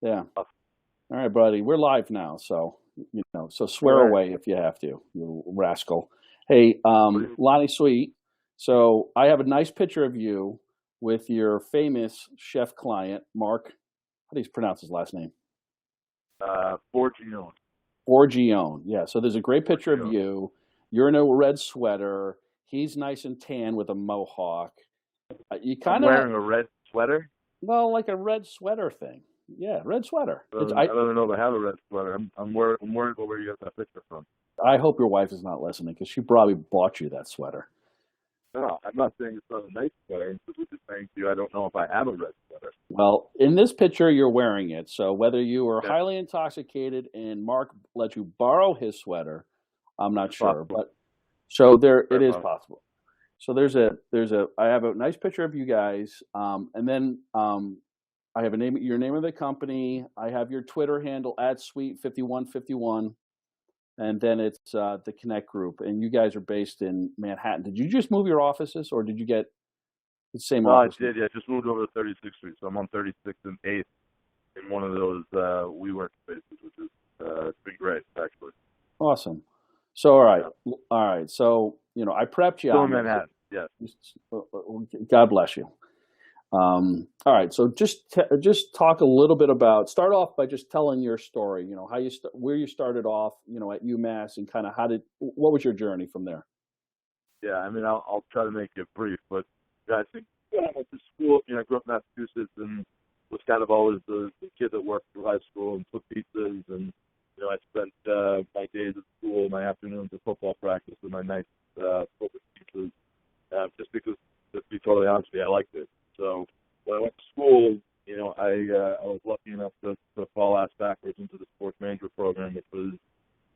Yeah. All right, buddy. We're live now, so so All swear right. away if you have to, you rascal. Hey, What do you, Lonnie Sweet. So I have a nice picture of you with your famous chef client, Mark. How do you pronounce his last name? Forgione. Borgione. Yeah. So there's a great picture of Forgione. you. You're in a red sweater. He's nice and tan with a mohawk. You I'm kind of wearing a red sweater. well, like a red sweater thing. Yeah, red sweater. It's I don't even know if I have a red sweater. I'm worried about where you got that picture from. I hope your wife is not listening because she probably bought you that sweater. No, I'm not saying it's not a nice sweater. I'm just saying to you, I don't know if I have a red sweater. Well, in this picture, you're wearing it. So whether you were Yeah, highly intoxicated and Mark let you borrow his sweater, I'm not it's sure. possible. But so there, it Very is possible. possible. So there's a I have a nice picture of you guys, and then I have a name, your name of the company. I have your Twitter handle at Sweet5151, and then it's the Connect Group. And you guys are based in Manhattan. Did you just move your offices, or did you get the same No, I office? did. Yeah, I just moved over to 36th Street, so I'm on 36th and 8th in one of those WeWork spaces, which is it's been great actually. Awesome. So, all right, Yeah, all right. So, I prepped you still in on this. Manhattan. Yes. God bless you. All right. So, just talk a little bit about. Start off by just telling your story. How where you started off. At UMass, and kind of what was your journey from there? Yeah, I mean, I'll try to make it brief, but yeah, I think when I went to school, I grew up in Massachusetts and was kind of always the kid that worked through high school and took pizzas, and I spent my days at school, my afternoons at football practice, and my nights football teachers, just because, to be totally honest with you, I liked it. So when I went to school, I was lucky enough to fall ass backwards into the sports management program, which was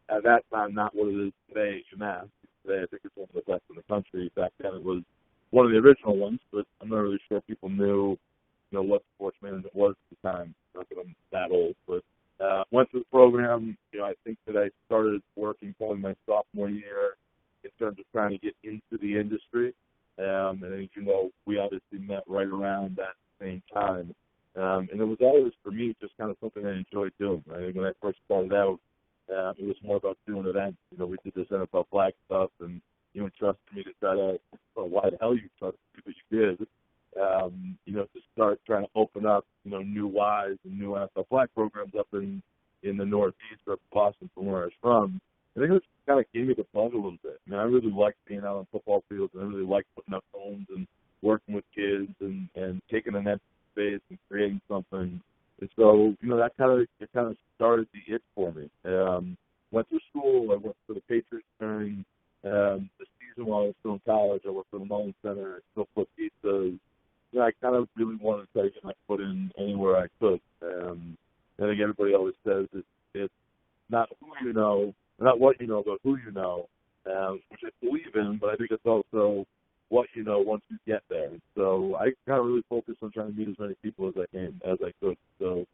at that time not what it is today at UMass. Today, I think it's one of the best in the country. Back then, it was one of the original ones, but I'm not really sure people knew, what sports management was at the time. Not that I'm that old, but went through the program. I think that I started working probably my sophomore year in terms of trying to get into the industry. And as you know, we obviously met right around that same time. And it was always, for me, just kind of something I enjoyed doing. Right? When I first started out, it was more about doing events. We did this NFL flag stuff, and you entrusted me to try to, well, why the hell you trusted me, but you did, to start trying to open up, new Ys and new NFL flag programs up in the Northeast or Boston from where I was from. I think it kind of gave me the bug a little bit. I really liked being out on football fields, and I really liked putting up homes and working with kids and taking an empty space and creating something. And so, that kind of started the it for me. Went to school. I worked for the Patriots during the season while I was still in college. I worked for the Mullins Center. I still put pizzas. I kind of really wanted to try to get my foot in anywhere I could. I think everybody always says it's not who you know, not what you know, but who you know, which I believe in. But I think it's also what you know once you get there. So I kind of really focused on trying to meet as many people as I could. So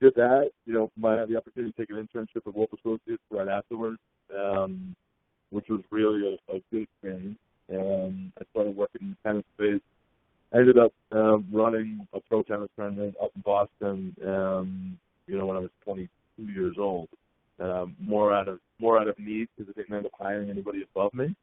did that. I had the opportunity to take an internship at Wolf Associates right afterwards, which was really a good experience. I started working in the tennis space. I ended up running a pro tennis tournament up in Boston. When I was 22 years old, more out of need because they didn't end up hiring anybody above me.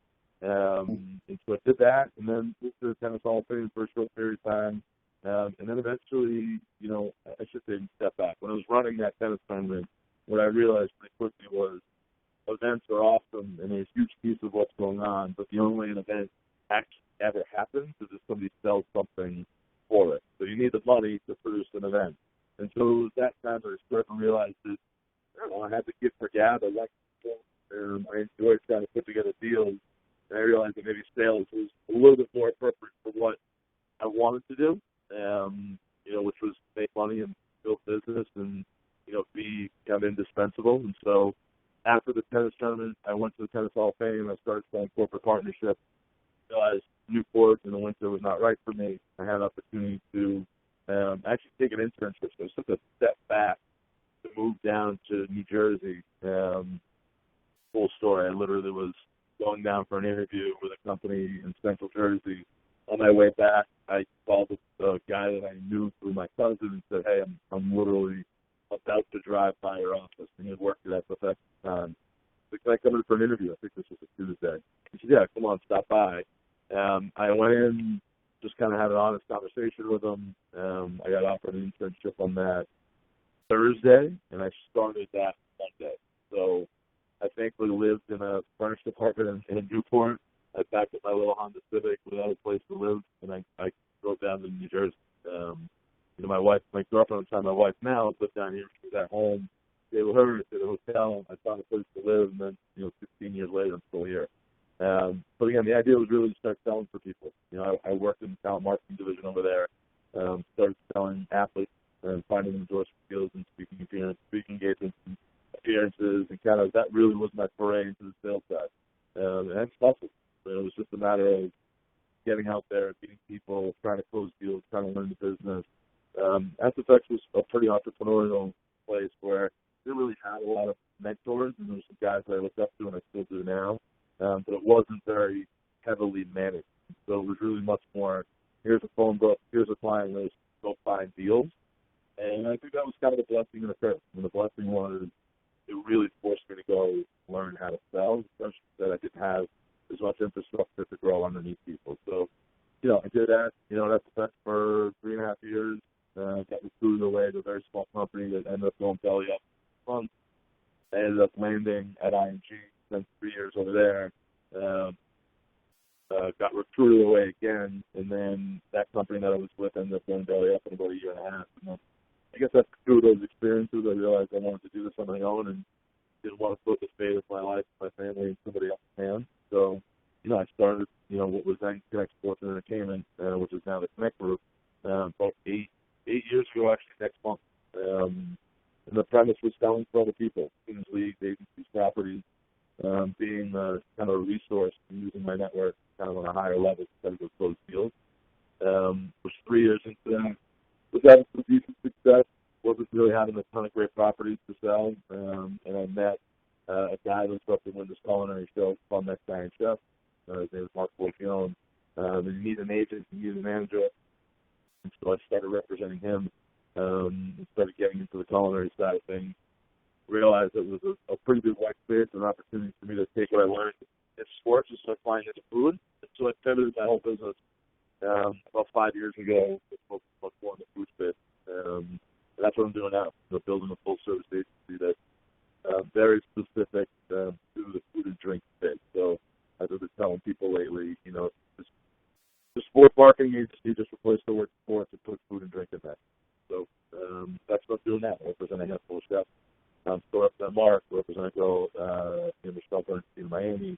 And so I did that, and then moved to the Tennis Hall of Fame for a short period of time. And then eventually, I should say step back. When I was running that tennis tournament, what I realized pretty quickly was events are awesome and a huge piece of what's going on, but the only way an event actually ever happens is if somebody sells something for it. So you need the money to produce an event. And so it was that time that I started to realize that I had the gift for gab. I liked people, and I enjoyed trying to put together deals. And I realized that maybe sales was a little bit more appropriate for what I wanted to do, which was make money and build business and, be kind of indispensable. And so after the tennis tournament, I went to the Tennis Hall of Fame. I started selling corporate partnerships. Realized Newport in the winter was not right for me. I had an opportunity to actually take an internship. So it took a step back to move down to New Jersey. Full story. I literally was going down for an interview with a company in Central Jersey. On my way back, I called a guy that I knew through my cousin and said, "Hey, I'm literally about to drive by your office, and he had worked at SFX at the time. Can I come in for an interview? I think this was a Tuesday. He said, yeah, come on, stop by. I went in, just kind of had an honest conversation with him. I got offered an internship on that Thursday, and I started that Monday. So I thankfully lived in a furnished apartment in Newport. I packed up my little Honda Civic without a place to live, and I drove down to New Jersey. My wife, my girlfriend at the time, my wife now, lived down here. She was at home. Stayed with her, stayed at a hotel. I found a place to live, and then, 16 years later, I'm still here. But again, the idea was really to start selling for people. I worked in the talent marketing division over there. Started selling athletes and finding endorsement deals and speaking engagements and appearances, and kind of that really was my foray into the sales side. And it's possible. It was just a matter of getting out there, meeting people, trying to close deals, trying to learn the business. SFX was a pretty entrepreneurial place where I didn't really have a lot of mentors, and there were some guys that I looked up to, and I still do now. But it wasn't very heavily managed. So it was really much more, here's a phone book, here's a client list, go find deals. And I think that was kind of a blessing and a curse. And the blessing was it really forced me to go learn how to sell, especially that I didn't have as much infrastructure to grow underneath people. So, I did that, at SFX for 3.5 years. Got recruited away to a very small company that ended up going belly up months. I ended up landing at ING, spent 3 years over there. Got recruited away again, and then that company that I was with ended up going belly up in about 1.5 years. And then, I guess after 2 of those experiences, I realized I wanted to do this on my own and didn't want to put the fate of my life, my family, in somebody else's hands. So, I started, what was then Connect Sports and Entertainment, which is now the Connect Group, about 8 years ago, actually, next month. And the premise was selling for other people, teams, leagues, agencies, properties, being kind of a resource and using my network kind of on a higher level instead of close deals. Was 3 years into that. Was having some decent success. Wasn't really having a ton of great properties to sell. And I met a guy who was supposed to win this culinary show called Next Iron Chef. His name is Mark Bolfione. And you need an agent, you need a manager. And so I started representing him and started getting into the culinary side of things. Realized it was a pretty big white space, an opportunity for me to take what I learned in sports and start applying it to food. And so I pivoted my whole business about 5 years ago, focused much more in the food space. And that's what I'm doing now, building a full-service agency that's very specific to the food and drink space. So as I've been telling people lately, the sport marketing agency just replaced the word sports and put food and drink in that. So that's what I'm doing now. I represent a handful of chefs. So represent Mark, represent a girl Michelle Bernstein in Miami,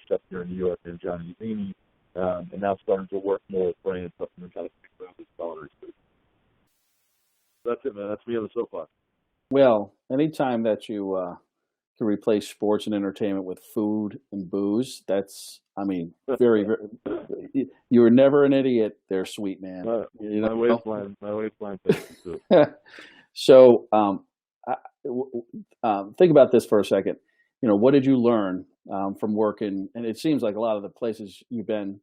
chef here in New York, and Johnny Zini, and now starting to work more with brands up and kind of figure out this culinary space. That's it, man. That's me on the soapbox. Well, anytime that you can replace sports and entertainment with food and booze, very, very. You were never an idiot there, sweet man. My waistline. So, think about this for a second. What did you learn from working? And it seems like a lot of the places you've been,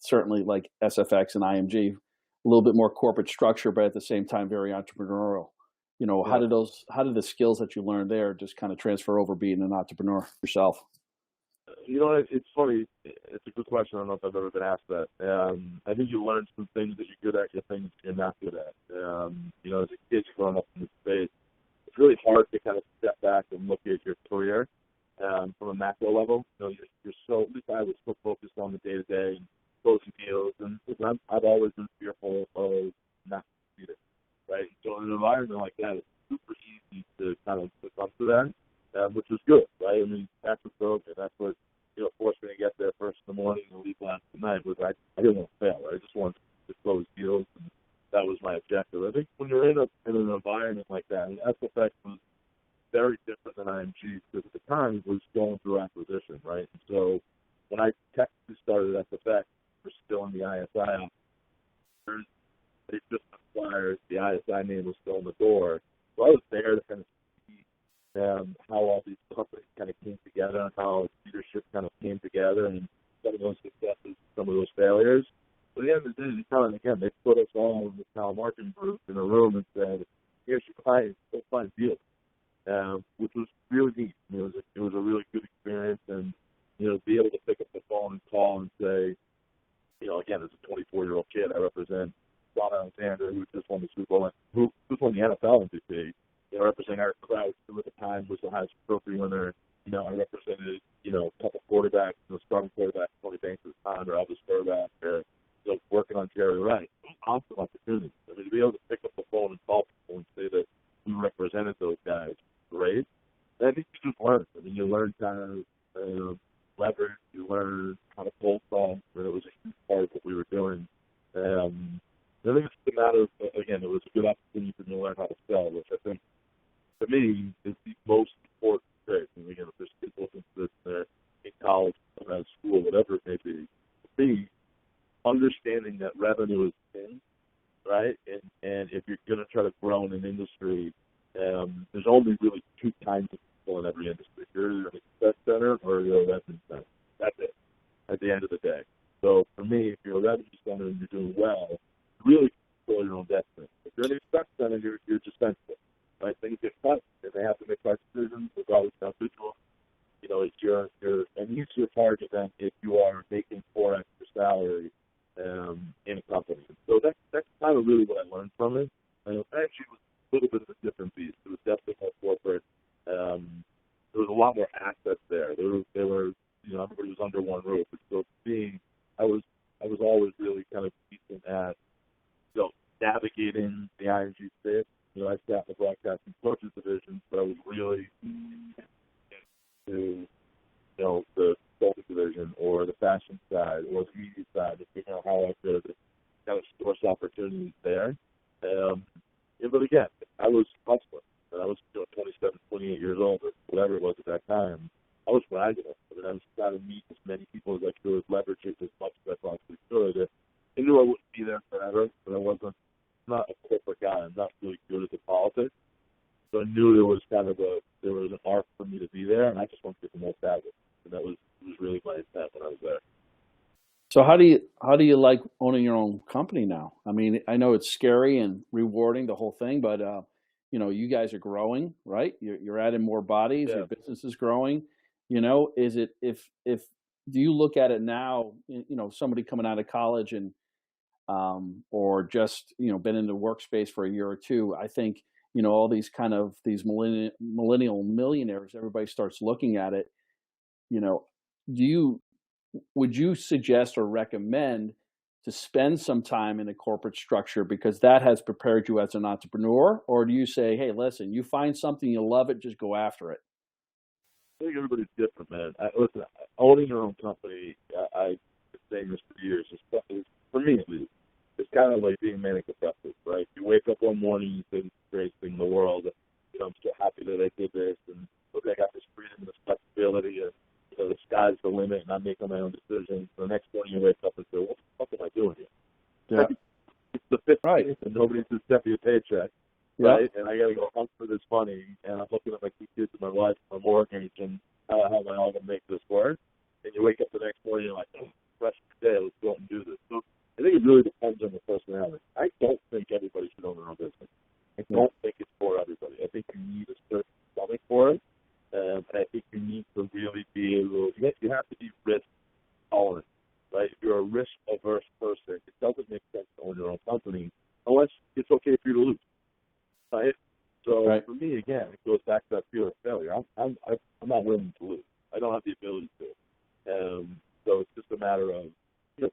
certainly like SFX and IMG, a little bit more corporate structure, but at the same time very entrepreneurial. How did the skills that you learned there just kind of transfer over being an entrepreneur yourself? It's funny. It's a good question. I don't know if I've ever been asked that. I think you learn some things that you're good at, some things you're not good at. As a kid growing up in this space, it's really hard to kind of step back and look at your career from a macro level. You're so, at least I was so focused on the day-to-day and closing deals. And listen, I've always been fearful of not succeeding, right? So in an environment like that, it's super easy to kind of come to that, which is good, right? That's what's broken. That's what, forced me to get there first in the morning and leave last at night. Was I didn't want to fail, right? I just wanted to close deals, and that was my objective. I think when you're in an environment like that, and SFX was very different than IMG because at the time it was going through acquisition, right? And so when I technically started at SFX, we're still in the ISI office. They just acquired, the ISI name was still in the door. So I was there to kind of see how all these companies kind of came together and how leadership kind of came together and some of those successes, some of those failures. But at the end of the day, they put us all in the talent marketing group in a room and said, here's your go find deals, which was really neat. It was a really good experience, and be able to pick up the phone and call and say, again, as a 24-year-old kid, I represent Ron Alexander, who just won the Super Bowl, who just won the NFL MVP. Representing Eric Crouch, who at the time was the highest trophy winner. I represented, a couple quarterbacks, starting quarterback, Tony Banks at the time, or Elvis quarterback, or, working on Jerry Rice. It was awesome opportunity. I mean, to be able to pick up the phone and call people and say that we represented those guys, great. And I think you just learn. I mean, you learn kind of leverage, you learn how to cold call, and it was a huge part of what we were doing. I think it's just a matter of, again, it was a good opportunity for me to learn how to sell, which I think, to me, is the most important thing. And again, if there's kids listening to this, they're in college, or at school, whatever it may be, to me, understanding that revenue is king, right? And if you're going to try to grow in an industry, there's only really two kinds of people in every industry. You're either an expense center or you're a revenue center. That's it, at the end of the day. So for me, if you're a revenue center and you're doing well, you really control your own destiny. If you're an expense center, you're dispensable. Right? Things get cut, and they have to make hard decisions, regardless of how visual. It's your an easier target than if you are making 4 extra salary in a company. So that's kind of really what I learned from it. Actually, it was a little bit of a different beast. It was definitely more corporate. There was a lot more assets there. There were everybody was under one roof. So for me, I was always really kind of decent at navigating the ING space. I sat in the broadcasting coaches division, but I was really into the consulting division or the fashion side or the media side to figure out how I could kind of source opportunities there. But again, I was hustling. And I was 27, 28 years old, or whatever it was at that time. I was bragging. I mean, I was trying to meet as many people as I could, leverage it as much as I possibly could. I knew I wouldn't be there forever, but I'm not a corporate guy. I'm not really good at the politics. So I knew there was an arc for me to be there, and I just wanted to get the most out of it. And that was really my intent when I was there. So how do you like owning your own company now? I mean, I know it's scary and rewarding, the whole thing, but you guys are growing, right? You're adding more bodies. Yeah. Your business is growing. Is it if do you look at it now? Somebody coming out of college and or just been in the workspace for a year or two. I think all these these millennial millionaires. Everybody starts looking at it. Do you would you suggest or recommend to spend some time in a corporate structure because that has prepared you as an entrepreneur? Or do you say, hey, listen, you find something, you love it, just go after it? I think everybody's different, man. Listen, owning your own company, I've been saying this for years, for me at least, it's kind of like being manic depressive, right? You wake up one morning, you think it's the greatest thing in the world. I'm so happy that I did this, and look, I got this freedom and this flexibility, and the sky's the limit, and I'm making my own decisions. The next morning you wake up and say, what the fuck am I doing here? Yeah. It's the 15th, Right. and nobody's just sent me a paycheck, right? And I got to go hunt for this money, and I'm looking at my 2 kids and my wife and my mortgage, and how am I all going to make this work? And you wake up the next morning, and you're like, oh, fresh day, let's go out and do this. So I think it really depends on the personality. I don't think everybody should own their own business. I don't think it's for everybody. I think you need a certain stomach for it. And I think you need to really be able, you have to be risk tolerant, right? If you're a risk averse person, it doesn't make sense to own your own company unless it's okay for you to lose, right? So Right. for me, again, it goes back to that fear of failure. I'm not willing to lose. I don't have the ability to. So it's just a matter of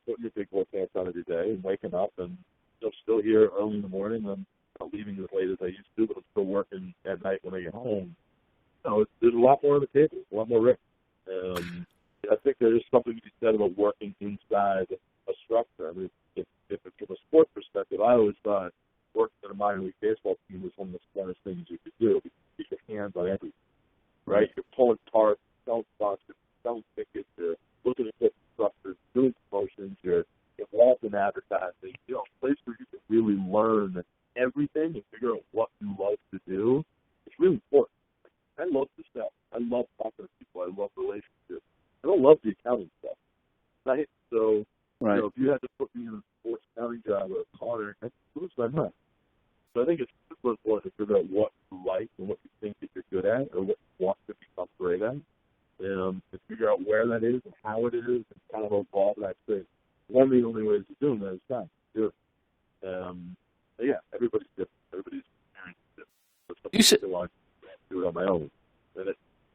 putting your big boy pants on every day and waking up and still here early in the morning. I'm not leaving as late as I used to, but I'm still working at night when I get home. There's a lot more on the table, a lot more risk. I think there is something to be said about working inside a structure. I mean, if it's from a sport perspective, I always thought working in a minor league baseball team was one of the smartest things you could do. You get your hands on everything, right? You're pulling tarps, selling sponsors, selling tickets, you're looking at different structures, doing promotions, you're involved in advertising. A place where you can really learn everything and figure out what you love to do. It's really important. I love the stuff. I love talking to people. I love relationships. I don't love the accounting stuff, right? So, Right. if you had to put me in a sports accounting job or a connor, I'd lose my mind. So I think it's super important to figure out what you like and what you think that you're good at or what you want to become great at. To figure out where that is and how it is and kind of evolve that space. One of the only ways of doing that is time to do it. But yeah, everybody's different. Everybody's experience is different. But some You said, people want to do it on my own. And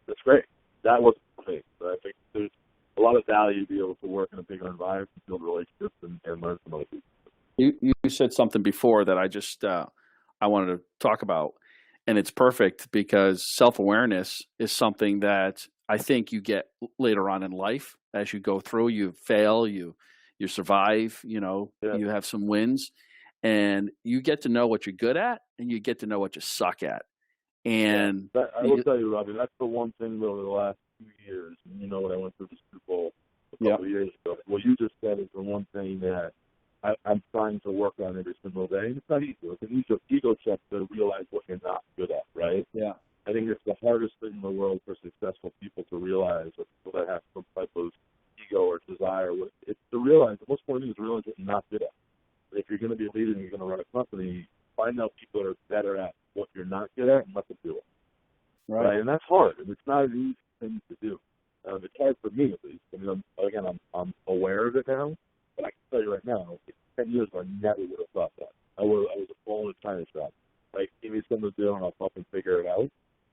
that's great. That wasn't for me. But I think there's a lot of value to be able to work in a bigger environment, build relationships, and learn from other people. you said something before that I just I wanted to talk about, and it's perfect because self-awareness is something that I think you get later on in life as you go through. You fail, you survive. Yeah. You have some wins, and you get to know what you're good at, and you get to know what you suck at. And I will tell you, Robbie, that's the one thing over the last 2 years. And when I went through the Super Bowl a couple of years ago, what you just said is the one thing that I'm trying to work on every single day. And it's not easy. It's an ego check to realize what you're not good at, right? Yeah. I think it's the hardest thing in the world for successful people to realize, or people that have some type of ego or desire. It's to realize, the most important thing is to realize what you're not good at. And if you're going to be a leader and you're going to run a company, find out people that are better at what you're not good at and let them do it. Right? And that's hard. And it's not an easy thing to do. It's hard for me, at least. I mean, I'm aware of it now. But I can tell you right now, 10 years ago, I never would have thought that. I was a bull in a china shop. Like, give me something to do and I'll fucking figure it out.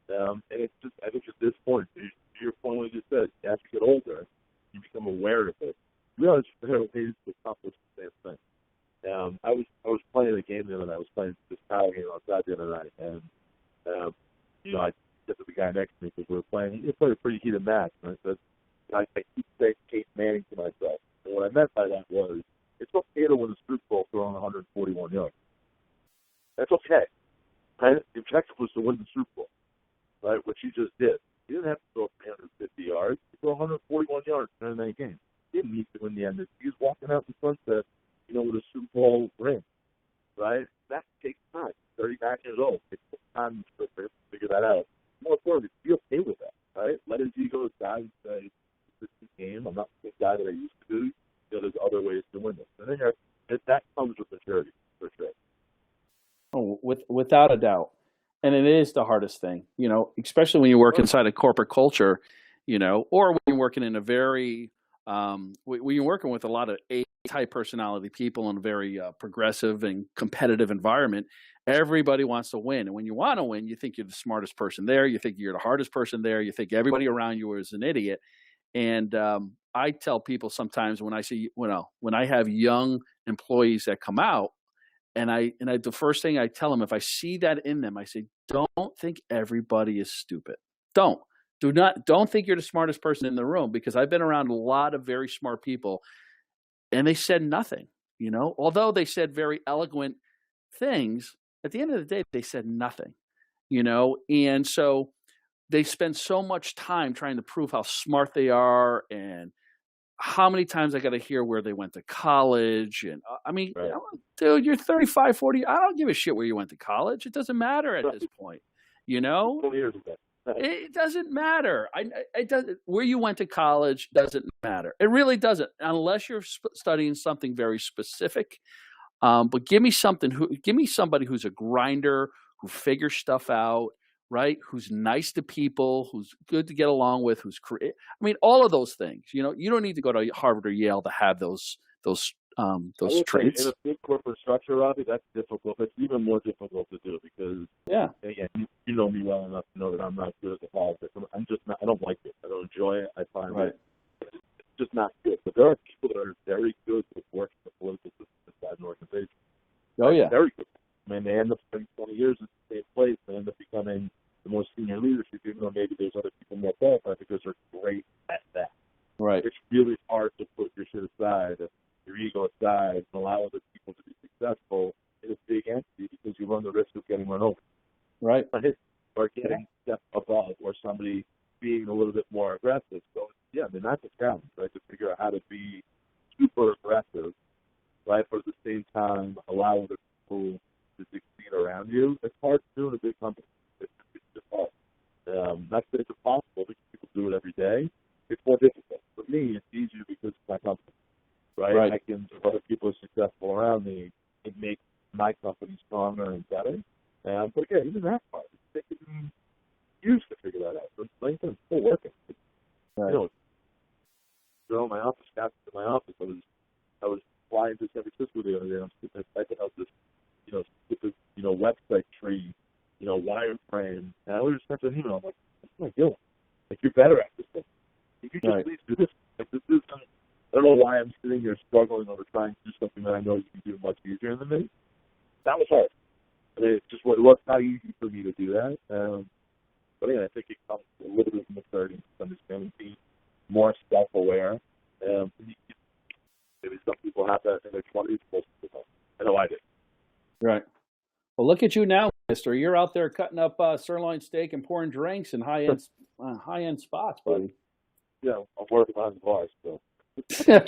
And it's just, I think at this point, to your point, what you just said, as you get older, you become aware of it. You realize there are ways to accomplish the same thing. I was playing a game the other night. I was playing this power game outside the other night, and I said to the guy next to me because we were playing a pretty heated match, and I said, I keep saying Kate Manning to myself. And what I meant by that was, it's okay to win the Super Bowl throwing 141 yards. That's okay. Right? The objective was to win the Super Bowl, right? Which he just did. He didn't have to throw 350 yards. He threw 141 yards during that game. He didn't need to win the end. He was walking out in front of, with a Super Bowl ring, right? That takes time. 39 years old. It takes time to figure that out. More importantly, be okay with that, right? Let his ego aside and say, this is the game. I'm not the guy that I used to be. There's other ways to win this. And then that comes with maturity, for sure. Oh, without a doubt. And it is the hardest thing, especially when you work inside a corporate culture, or when you're working in a very, when you're working with a lot of A-type personality people in a very progressive and competitive environment. Everybody wants to win. And when you want to win, you think you're the smartest person there. You think you're the hardest person there. You think everybody around you is an idiot. And I tell people sometimes when I see, when I have young employees that come out, and the first thing I tell them, if I see that in them, I say, don't think everybody is stupid. Don't think you're the smartest person in the room, because I've been around a lot of very smart people and they said nothing, although they said very eloquent things. At the end of the day, they said nothing, and so they spend so much time trying to prove how smart they are, and how many times I got to hear where they went to college. And I mean, right. Dude, you're 35, 40. I don't give a shit where you went to college. It doesn't matter at this point, 20 years ago. It doesn't matter. It doesn't. Where you went to college doesn't matter. It really doesn't, unless you're studying something very specific. But give me somebody who's a grinder, who figures stuff out, right? Who's nice to people, who's good to get along with, who's I mean, all of those things. You don't need to go to Harvard or Yale to have those traits. In a big corporate structure, Robbie, that's difficult. It's even more difficult to do because, again, you know me well enough to know that I'm not good at the politics. I'm just not. I don't like it. I don't enjoy it. I find it it's just not good. But there are people that are very good at working the political system inside an organization. Oh yeah, very good. I mean, they end up spending 20 years in the same place. They end up becoming the most senior leadership, even though maybe there's other people more qualified because they're great at that. Right. It's really hard to put your shit aside, your ego aside, and allow other people to be successful in a big entity because you run the risk of getting run over. Right. Or getting a step above, or somebody being a little bit more aggressive. So, yeah, I mean, that's a challenge, right, to figure out how to be super aggressive, right, but at the same time allow other people to succeed around you. It's hard to do in a big company. It's just hard. Not that it's impossible because people do it every day. It's more difficult. For me, it's easier because it's my company, right? I can, if other people are successful around me, it makes my company stronger and better. But again, even that part, it in San Francisco the other day. I'm typing out this, stupid, website tree, wireframe. And I was just sent an email. I'm like, what am I doing? Like, you're better at this thing. You could just please do this. Like, this is, I don't know why I'm sitting here struggling over trying to do something that I know you can do much easier than me. That was hard. I mean, it was not easy for me to do that. But again, I think it comes a little bit from maturity, understanding, being more self-aware. Maybe some people have that in their 20s. Most people don't. I know I did. Right. Well, look at you now, mister. You're out there cutting up sirloin steak and pouring drinks in high-end spots, buddy. Yeah, I'm working behind the bars, so. I'm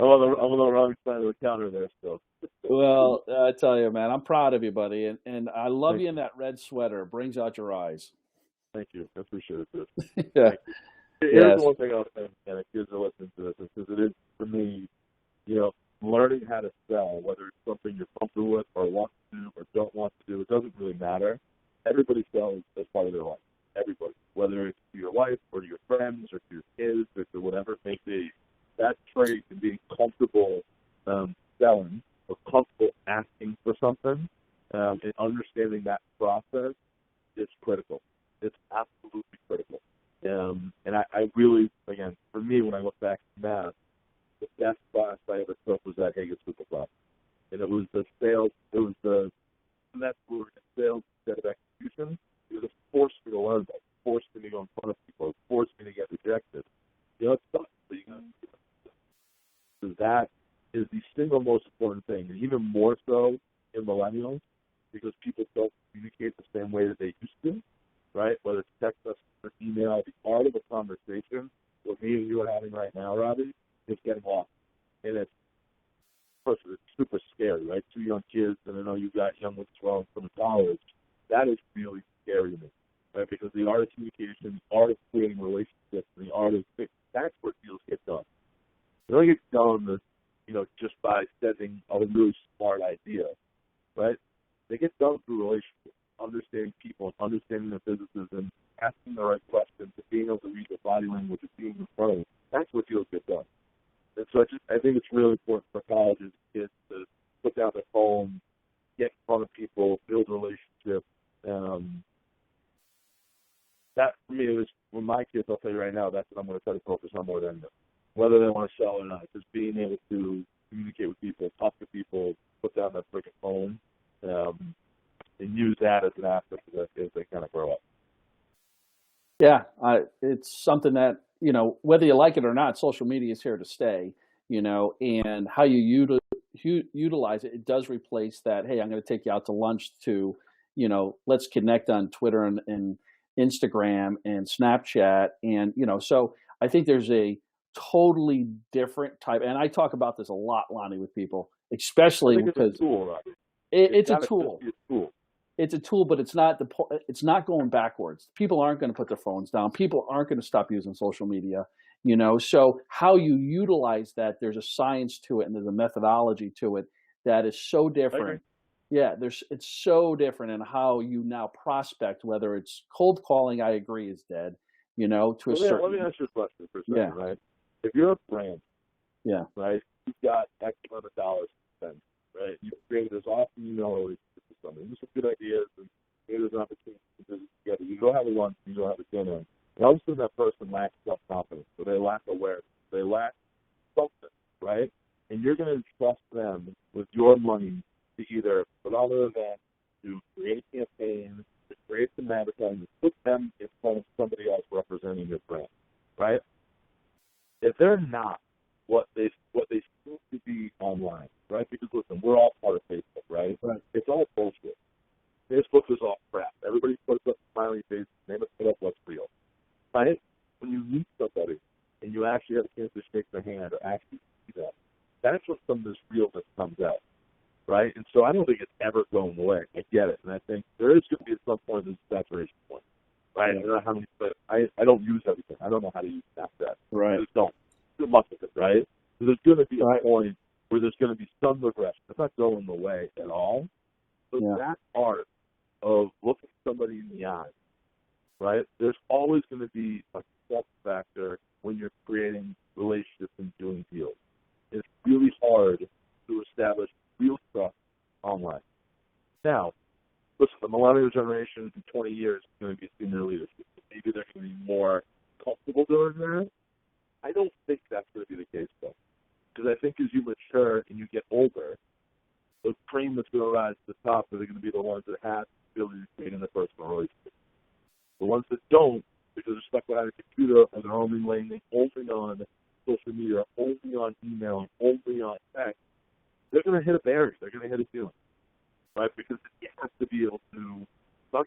on the wrong side of the counter there still. Well, I tell you, man, I'm proud of you, buddy, and I love you in that red sweater. It brings out your eyes. Thank you. I appreciate it. Yeah. Here's the one thing I'll say, and if kids are listening to this, because it is, for me, learning how to sell, whether it's something you're comfortable with or want to do or don't want to do, it doesn't really matter. Everybody sells as part of their life. Everybody. Whether it's to your wife or to your friends or to your kids or to whatever it may be, that trait and being comfortable selling or comfortable asking for something and understanding that process is critical. It's absolutely critical. And I really, again, for me, when I look back at math, the best class I ever took was that Hagen Super class. And it was the sales, and that's where sales instead of execution. It was forced me to learn that. It forced me to go in front of people. It forced me to get rejected. It sucks, but you got to do it. So that is the single most important thing, and even more so in millennials, because people don't communicate the same way that they used to, right? Whether it's text message or email, the art of a conversation, what me and you are having right now, Robbie, is getting lost. And it's, first, it's super scary, right? 2 young kids, and I know you got young ones well from college. That is really scary to me, right? Because the art of communication, the art of creating relationships, and the art of that's where deals get done. They don't get done, just by sending a really smart idea, right? They get done through relationships, understanding people, understanding their businesses, and asking the right questions, and being able to read their body language, and being in front of them. That's where deals get done. And so I think it's really important for colleges, kids to put down their phone, get in front of people, build relationships. That for me is with my kids. I'll tell you right now, that's what I'm going to try to focus on more than anything. Whether they want to sell or not, just being able to communicate with people, talk to people, put down that freaking phone, and use that as an asset as they kind of grow up. Yeah, it's something that, whether you like it or not, social media is here to stay, and how you utilize it, it does replace that, hey, I'm going to take you out to lunch to, let's connect on Twitter and Instagram and Snapchat. And, so I think there's a totally different type, and I talk about this a lot, Lonnie, with people, especially because it's a tool, right? It's a tool. It's a tool, but it's not going backwards. People aren't going to put their phones down. People aren't going to stop using social media, So how you utilize that, there's a science to it and there's a methodology to it that is so different. Yeah, it's so different in how you now prospect, whether it's cold calling, I agree, is dead, to a certain. Let me ask you a question for a second, right? If you're a brand, right, you've got X amount of dollars to spend, right? You've created this awesome email relationship with somebody. There's some good ideas, and maybe there's an opportunity to do this together. You go have a lunch, you go have a dinner, and all of a sudden that person lacks self-confidence, or they lack awareness, they lack something, right? And you're going to trust them with your money to either put on an event, to create a campaign, to create some advertising, to put them in front of somebody else representing your brand, right? If they're not what they seem to be online, right? Because listen, we're all part of Facebook, right? It's all bullshit. Facebook is all crap. Everybody puts up smiley faces. They must put up what's real, right? When you meet somebody and you actually have a chance to shake their hand or actually see them, that's when some of this realness comes out, right? And so I don't think it's ever going away. I get it, and I think there is going to be at some point this saturation point, right? I don't know how many, but I don't use everything. I don't know how to use Snapchat. Right. I just don't. Too much of it, right? So there's going to be a point where there's going to be some regression. It's not going away at all. But that art of looking somebody in the eye, right? There's always going to be a success factor when you're creating relationships and doing deals. It's really hard to establish real trust online. Now, listen, the millennial generation in 20 years is going to be senior leadership. Maybe they're going to be more comfortable doing that. I don't think that's going to be the case, though. Because I think as you mature and you get older, the cream that's going to rise to the top are going to be the ones that have the ability to create in the personal relationship. The ones that don't, because they're stuck behind a computer or they're only laying only on social media, only on email, only on text, they're going to hit a barrier. They're going to hit a ceiling, right? Because you have to be able to talk,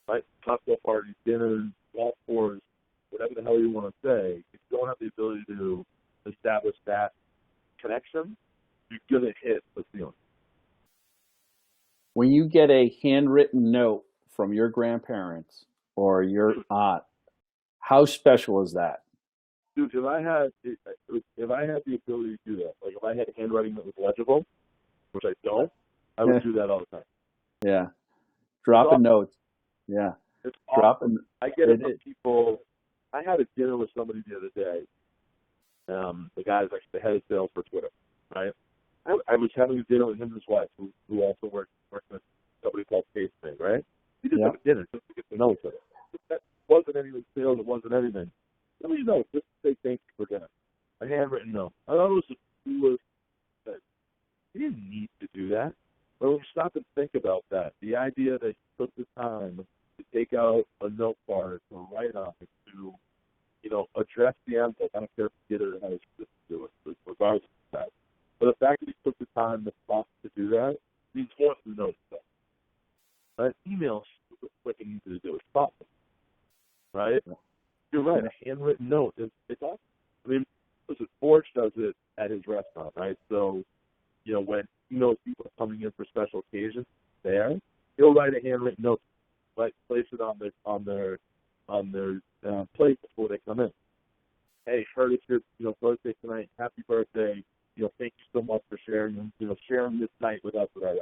right? Cocktail parties, dinners, golf courses, whatever the hell you want to say. If you don't have the ability to establish that connection, you're going to hit a ceiling. When you get a handwritten note from your grandparents or your aunt, how special is that? Dude, if I had the ability to do that, like if I had handwriting that was legible, which I don't, I would do that all the time. Yeah, dropping notes. Yeah, it's dropping. Awesome. I get it from people. I had a dinner with somebody the other day. The guy's actually the head of sales for Twitter, right? I was having a dinner with him and his wife, who also worked with somebody called Caseman, right? We just had a dinner just to get to know each other. That wasn't anything sales. It wasn't anything. Let me know, just to say thank you for dinner. A handwritten note. I thought it was the coolest thing. He didn't need to do that. But when you stop and think about that, the idea that he took the time to take out a note card, to write on it, to, address the envelope. I don't care if he did it or how he to do it, regardless of that. But the fact that he took the time to stop to do that means more than notice that. Right? Email is super quick and easy to do. It's thoughtful. Right? You're right. A handwritten note is awesome. I mean, listen, Forge does it at his restaurant, right? So, when he knows people are coming in for special occasions there, he'll write a handwritten note, right? Place it on their plate before they come in. Hey, heard it's your birthday tonight. Happy birthday. Thank you so much for sharing this night with us. I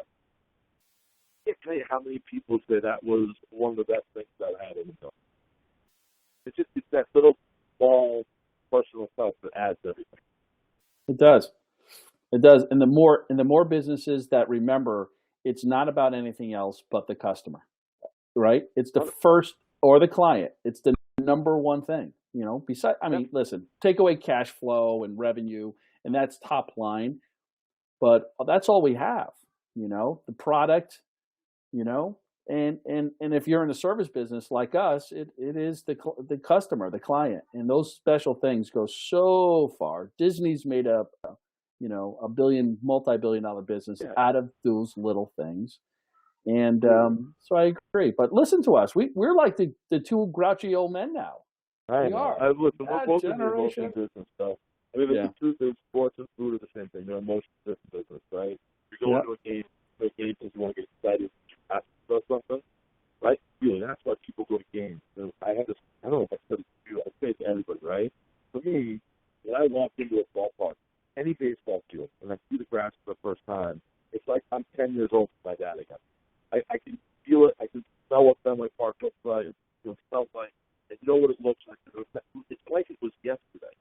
can't tell you how many people say that was one of the best things that I had in the film. It's that little small personal touch that adds everything. It does. It does. And the more businesses that remember, it's not about anything else but the customer, right? It's the first, or the client. It's the number one thing, besides, listen, take away cash flow and revenue, and that's top line, but that's all we have, the product, and if you're in a service business like us, it is the customer, the client, and those special things go so far. Disney's made up, a multi-billion-dollar business out of those little things, and so I agree. But listen to us, we're like the two grouchy old men now. We are. Listen, we're both in the emotion business, so the truth is, sports and food are the same thing. They're emotion business, right? You go into a game because you want to get excited about something, right? Really, that's why people go to games. So I don't know if I said it to you, I say it to everybody, right? For me, when I walk into a ballpark, any baseball field, and I see the grass for the first time, it's like I'm 10 years old with my dad again. I can feel it. I can smell what Fenway Park looks like. It smells like. I know what it looks like. It's like it was yesterday.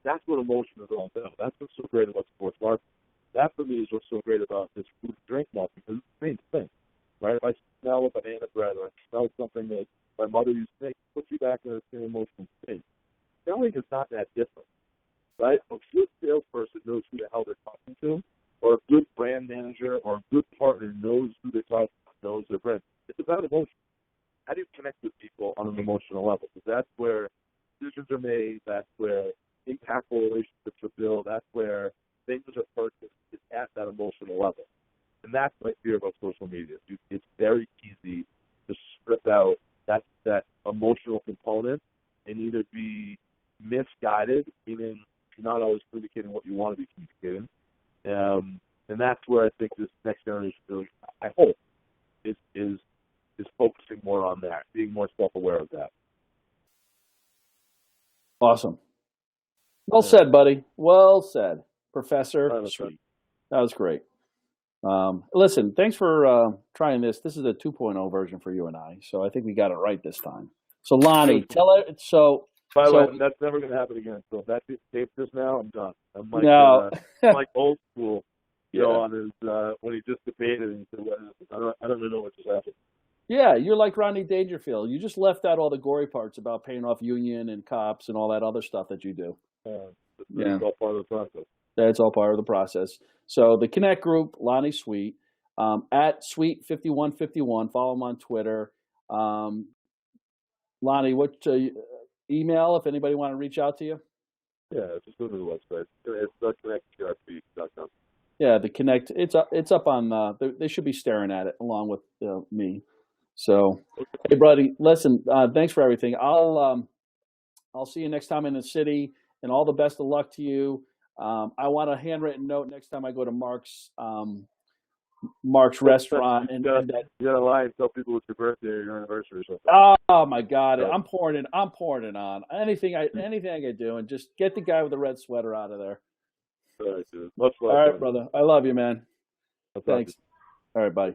That's what emotion is all about. That's what's so great about sports marketing. That, for me, is what's so great about this food and drink marketing, because it's the same thing, right? If I smell a banana bread or I smell something that my mother used to make, it puts you back in the same emotional state. Selling is not that different, right? A good salesperson knows who the hell they're talking to, or a good brand manager or a good partner knows who they're talking to, knows their brand. It's about emotion. How do you connect with people on an emotional level? Because that's where decisions are made. That's where impactful relationships are built. That's where things are purchased. It's at that emotional level. And that's my fear about social media. It's very easy to strip out that emotional component and either be misguided, meaning you're not always communicating what you want to be communicating. And that's where I think this next generation really, I hope, is focusing more on that, being more self-aware of that. Awesome. Well said, buddy. Well said, Professor. Sweet. That was great. Listen, thanks for trying this. This is a 2.0 version for you and I, so I think we got it right this time. So, Lonny, tell it. So, By the way, So that's never going to happen again. So if that tape this now, I'm done. no, I'm like old school. yeah, On his when he just debated and he said, "What is this? I don't even know what just happened." yeah. You're like Rodney Dangerfield. You just left out all the gory parts about paying off union and cops and all that other stuff that you do. It's Yeah, all part of the process. that's all part of the process. So the Connect group, Lonnie Sweet, at Sweet5151. Follow him on Twitter. Um, Lonnie, what email if anybody want to reach out to you? Yeah, just go to the website. It's connectgrp.com. Yeah, the Connect. It's up on. They should be staring at it along with me. So, hey, buddy, listen. Thanks for everything. I'll see you next time in the city, and all the best of luck to you. I want a handwritten note next time I go to Mark's restaurant, You gotta lie and tell people it's your birthday or your anniversary or something. oh my God, So, I'm pouring it on anything I can do, and just get the guy with the red sweater out of there. all right, dude. Much All love, right, man. brother. I love you, man. I'll talk to you. Thanks. All right, buddy.